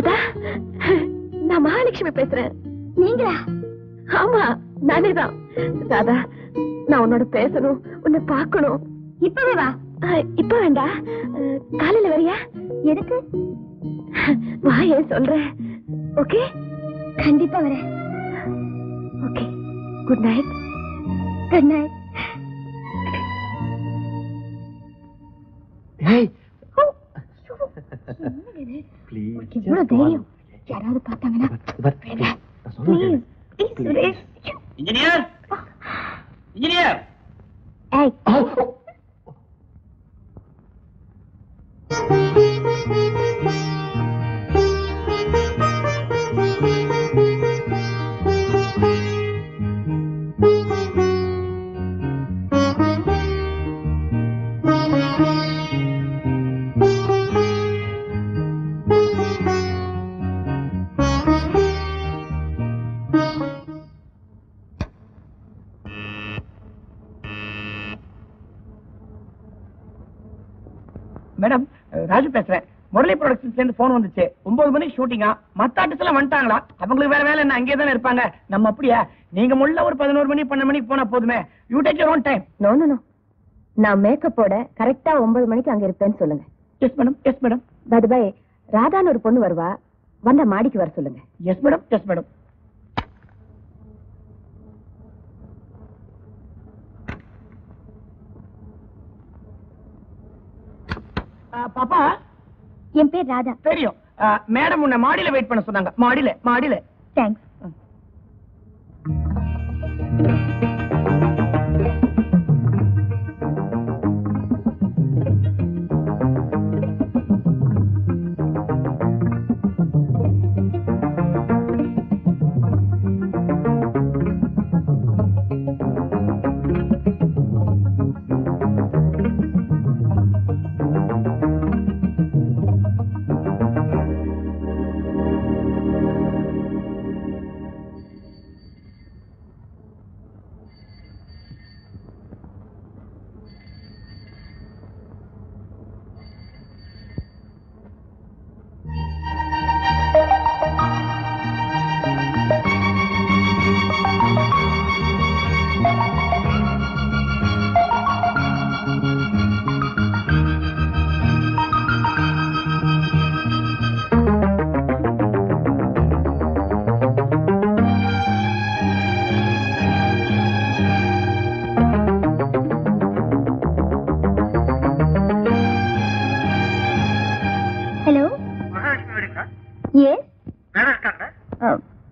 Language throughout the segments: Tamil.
ராதா, நான் மகாலட்சுமி பேசுறேன். நீங்களா? ஆமா, நானே தான். ராதா, நான் உன்னோட பேசணும், உன்னை பார்க்கணும். இப்பவே வா. இப்ப வேண்டாம், காலையில வரியா? எதுக்கு? வா, ஏன் சொல்றேன். ஓகே, கண்டிப்பா வரேன். Okay, good night. Good night. எவ்வளவு தைரியம்! யாராவது பார்த்தாங்கன்னா இன்ஜினியர், இன்ஜினியர். மேடம், ராஜு பேசுறேன். முரளி ப்ரொடக்ஷன்ஸ்ல இருந்து போன் வந்துச்சு. 9 மணிக்கு ஷூட்டிங்கா. மத்த ஆர்டிஸ்ட் எல்லாம் வந்துட்டாங்களா? அவங்களுக்கு வேற வேலை என்ன, அங்கேயே தானே இருப்பாங்க. நம்ம அப்படியா? நீங்க முள்ள ஒரு 11 மணி 12 மணிக்கு போனா போதுமே. You take your own time. No no no, நான் மேக்கப்போட கரெக்டா 9 மணிக்கு அங்க இருப்பேன்னு சொல்லுங்க. Yes madam, yes madam. Bye bye, ராதான்னு ஒரு பொண்ணு வருவா, வந்த மாடிக்கு வர சொல்லுங்க. Yes madam, yes madam. பாப்பா, என் பேர் ராதா. தெரியும் மேடம். உன்னை மாடியில வெயிட் பண்ண சொன்னாங்க. மாடியில, மாடியில. தேங்க்ஸ்.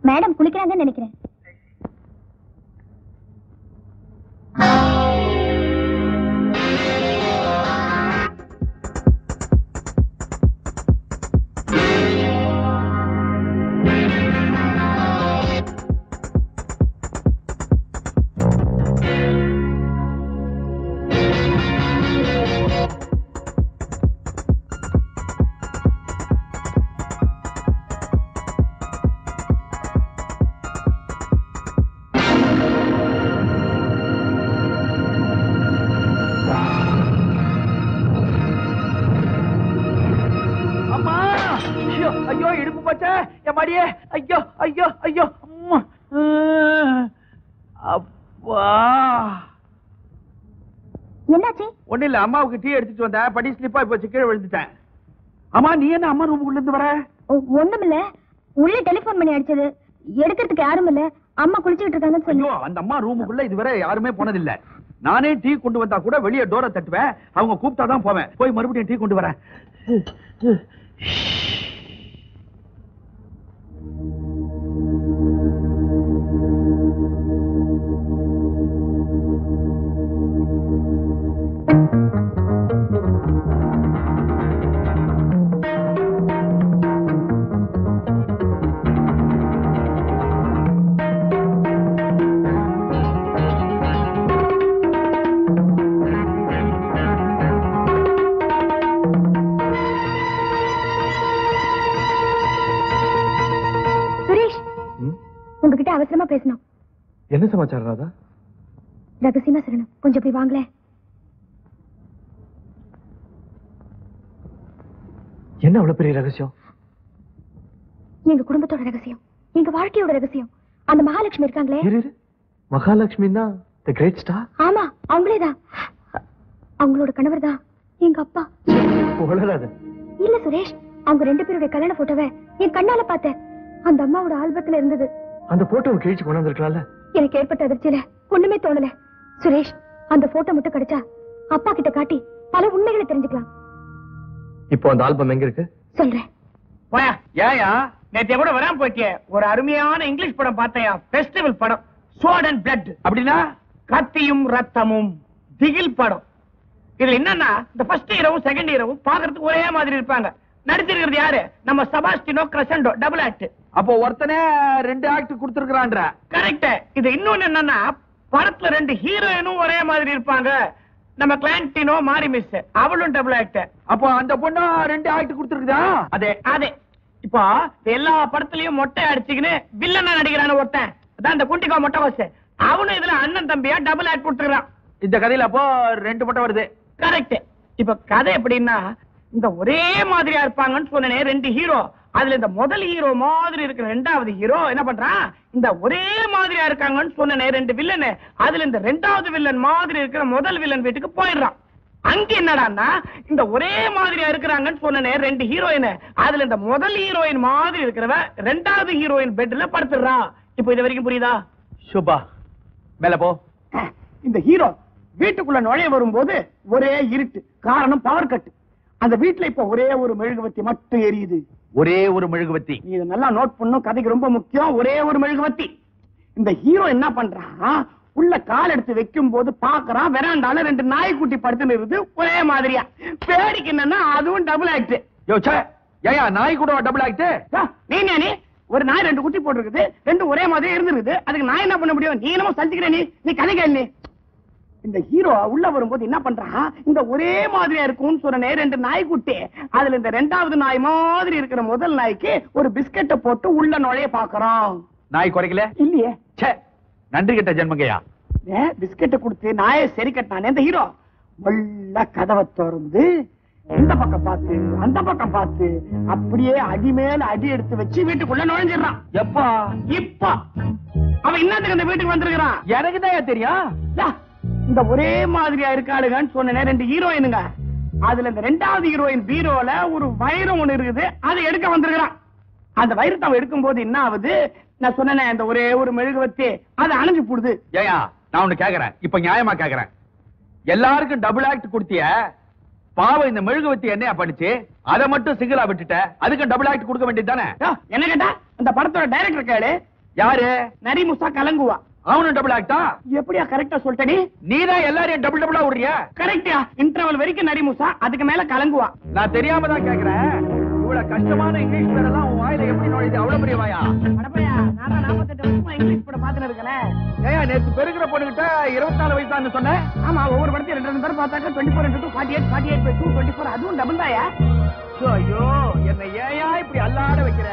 மேடம் குளிக்கிறாங்கன்னு நினைக்கிறேன். ஐயோ, இடுப்பு போச்சா என் மாடியே. ஐயோ ஐயோ ஐயோ, அப்பா. என்னாச்சு? ஒண்ணு இல்ல, அம்மாவுக்கு டீ எடுத்துட்டு வந்தேன். படி ஸ்லிப்பா போச்சு, கீழே விழுந்துட்டேன். அம்மா, நீ என்ன அம்மா ரூமுக்குள்ள இருந்து வர? ஒண்ணும் இல்ல, உள்ள டெலிபோன் பண்ணி அடிச்சது, எடுக்கிறதுக்கு யாரும் இல்ல, அம்மா குளிச்சுட்டு இருக்காங்கன்னு சொல்லி. அந்த அம்மா ரூமுக்குள்ள இதுவரை யாருமே போனதில்லை. நானே டீ கொண்டு வந்தா கூட வெளியே டோரை தட்டுவேன். அவங்க கூப்பிட்டாதான் போவேன். போய் மறுபடியும் டீ கொண்டு வரேன். உங்ககிட்ட அவசரமா பேசணும். என்ன சமாச்சாரம் ராதா? ரகசியமா சொல்லணும், கொஞ்சம் போய் வாங்களே. என்ன அவ்வளவு பெரிய ரகசியம்? எங்க குடும்பத்தோட ரகசியம், எங்க வாழ்க்கையோட ரகசியம். அந்த மகாலட்சுமி இருக்காங்களே. மகாலட்சுமின்னா தி கிரேட் ஸ்டார். ஆமா, அவங்களேதான். அவங்களோட கணவர் தான் எங்க அப்பா. இல்ல சுரேஷ், அவங்க 2 பேருடைய கல்யாண போட்டோவை என் கண்ணால பார்த்தேன். அந்த அம்மாவோட ஆல்பத்துல இருந்தது. அந்த போட்டோவை கிழிச்சு கொண்டு வந்திருக்கலாம்ல. எனக்கு ஏற்பட்ட அதிர்ச்சியில ஒண்ணுமே தோணல. சுரேஷ், அந்த போட்டோ மட்டும் கிடைச்சா அப்பா கிட்ட காட்டி பல உண்மைகளை தெரிஞ்சுக்கலாம். இப்போ அந்த ஆல்பம் எங்க இருக்கு? சொல்றேன். போயா ஏயா நேற்று கூட வராம போயிட்டியே. ஒரு அருமையான இங்கிலீஷ் படம் பார்த்தையா, ஃபெஸ்டிவல் படம், சோட் அண்ட் பிளட். அப்படின்னா கத்தியும் ரத்தமும் திகில் படம். இதுல என்னன்னா, இந்த ஃபர்ஸ்ட் ஹீரோவும் செகண்ட் ஹீரோவும் பாக்குறதுக்கு ஒரே மாதிரி இருப்பாங்க. நடிச்சிருக்கிறது யாரு? நம்ம செபாஸ்டினோ கிரசண்டோ, டபுள் ஆக்ட். அப்போ ஒருத்தனே 2 ஆக்ட் கொடுத்திருக்கான்ற. கரெக்ட். இது இன்னொன்னு என்னன்னா, படத்துல 2 ஹீரோயினும் ஒரே மாதிரி இருப்பாங்க. நம்ம கிளாண்டினோ மாரி மிஸ், அவளும் டபுள் ஆக்ட். அப்போ அந்த பொண்ணு 2 ஆக்ட் கொடுத்திருக்குதா? அதே அதே. இப்போ எல்லா படத்துலயும் மொட்டை அடிச்சுக்கின்னு வில்லனா நடிக்கிறான ஒருத்தன், அதான் இந்த குண்டிகா மொட்டை வாசு. அவனும் இதுல அண்ணன் தம்பியா டபுள் ஆக்ட் கொடுத்துருக்கான். இந்த கதையில அப்போ 2 பொட்டை வருது. கரெக்ட். இப்ப கதை எப்படின்னா, இந்த ஒரே மாதிரியா இருப்பாங்கன்னு சொன்னனே 2 ஹீரோ, அதுல இந்த முதல் ஹீரோ மாதிரி இருக்கிற 2வது ஹீரோ என்ன பண்றான், இந்த ஒரே மாதிரியா இருக்காங்கன்னு சொன்னனே 2 வில்லன், அதுல இந்த 2வது வில்லன் மாதிரி இருக்கிற முதல் வில்லன் வீட்டுக்கு போயிடுறான். அங்க என்னடான்னா, இந்த ஒரே மாதிரியா இருக்கிறாங்கன்னு சொன்னனே 2 ஹீரோயின், அதுல இந்த முதல் ஹீரோயின் மாதிரி இருக்கிறவ 2வது ஹீரோயின் பெட்ல படுத்துறான். இப்போ இது வரைக்கும் புரியுதா? சுபா மேல போ. இந்த ஹீரோ வீட்டுக்குள்ள நுழைய வரும்போது ஒரே இருட்டு, காரணம் பவர் கட். அந்த வீட்டுல இப்ப ஒரே ஒரு மெழுகுவத்தி மட்டும் எரியுது. ஒரே ஒரு மெழுகுவத்தி. நீ இதை நல்லா நோட் பண்ணும், கதைக்கு ரொம்ப முக்கியம். ஒரே ஒரு மெழுகுவத்தி. இந்த ஹீரோ என்ன பண்றான், உள்ள கால் எடுத்து வைக்கும் போது பாக்குறான், வெராண்டால 2 நாய்க்குட்டி படுத்துன்னு இருக்குது ஒரே மாதிரியா. பேடிக்கு என்னன்னா, அதுவும் டபுள் ஆக்ட். ஏயா நாய் கூட டபுள் ஆக்ட்? நீ ஒரு நாய் 2 குட்டி போட்டுருக்குது, 2 ஒரே மாதிரி இருந்திருக்குது. அதுக்கு நான் என்ன பண்ண முடியும்? நீ என்னமோ சலிச்சுக்கிற, நீ கதை கேள்வி. இந்த ஹீரோ உள்ள வரும்போது என்ன பண்றான், இந்த ஒரே மாதிரியா இருக்கும்னு சொன்ன 2 நாய்க்குட்டி, அதுல இந்த 2வது நாய் மாதிரி இருக்கிற முதல் நாய்க்கு ஒரு பிஸ்கெட்டை போட்டு உள்ள நுழைய பாக்குறான். நாய் குறைக்கல இல்லையே. நன்றி கெட்ட ஜென்மங்கயா. பிஸ்கெட்டை கொடுத்து நாயை சரி கட்டினானே இந்த ஹீரோ, வல்ல கதவை திறந்து இந்த பக்கம் பார்த்து அந்த பக்கம் பார்த்து அப்படியே அடி மேல அடி எடுத்து வச்சு வீட்டுக்குள்ள நுழைஞ்சிடறான். எப்பா? இப்ப அவன் என்னத்துக்கு அந்த வீட்டுக்கு வந்திருக்கிறான்? எனக்கு தான் தெரியும். இந்த ஒரே மாதிரியா இருக்காளுங்கன்னு சொன்ன 2 ஹீரோயினுங்க, அதுல இந்த 2வது ஹீரோயின் பீரோல ஒரு வைரம் ஒண்ணு இருக்குது, அதை எடுக்க வந்திருக்கிறான். அந்த வைரத்தை அவன் எடுக்கும் போது என்ன ஆகுது, நான் சொன்னேன் இந்த ஒரே ஒரு மெழுகுவத்தி அது அணைஞ்சு போடுது. ஏயா நான் ஒண்ணு கேக்குறேன், இப்ப நியாயமா கேக்குறேன். எல்லாருக்கும் டபுள் ஆக்ட் கொடுத்திய, பாவம் இந்த மெழுகுவத்தி என்னையா படிச்சு அதை மட்டும் சிங்கிளா விட்டுட்ட, அதுக்கு டபுள் ஆக்ட் கொடுக்க வேண்டியது தானே? என்ன கேட்டா, அந்த படத்தோட டைரக்டர் கேளு. யாரு? நரிமுசா கலங்குவா. அவனும் டபுள் ஆக்டா? எப்படியா கரெக்டா சொல்லிட்டே? நீதான் எல்லாரையும் டபுள் டபுளா விடுறியா? கரெக்டா. இன்டர்வல் வரைக்கும் நரிமுசா, அதுக்கு மேல கலங்குவா. நான் தெரியாம தான் கேக்குறேன். இவ்வளவு கஷ்டமான இங்கிலீஷ் பேரெல்லாம் உன் வாயில எப்படி நுழையுது? அவ்வளவு பெரிய வாயா? அடப்பையா, நான் 48 வருஷமா இங்கிலீஷ் படம் பாத்துன்னு இருக்கேன். ஏயா நேத்து பெருகிற பொண்ணுகிட்ட 24 வயசான்னு சொன்னேன். ஆமா, ஒவ்வொரு படத்தையும் 2 பேர் பார்த்தாக்க 24 into 2 48 48 by 2 24, அதுவும் டபுள் தாயா. ஐயோ என்ன ஏயா இப்படி அல்லாட வைக்கிற?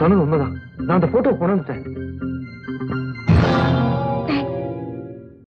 சொன்னது உண்மைதான். நான் அந்த போட்டோ கொண்டு வந்துட்டேன்.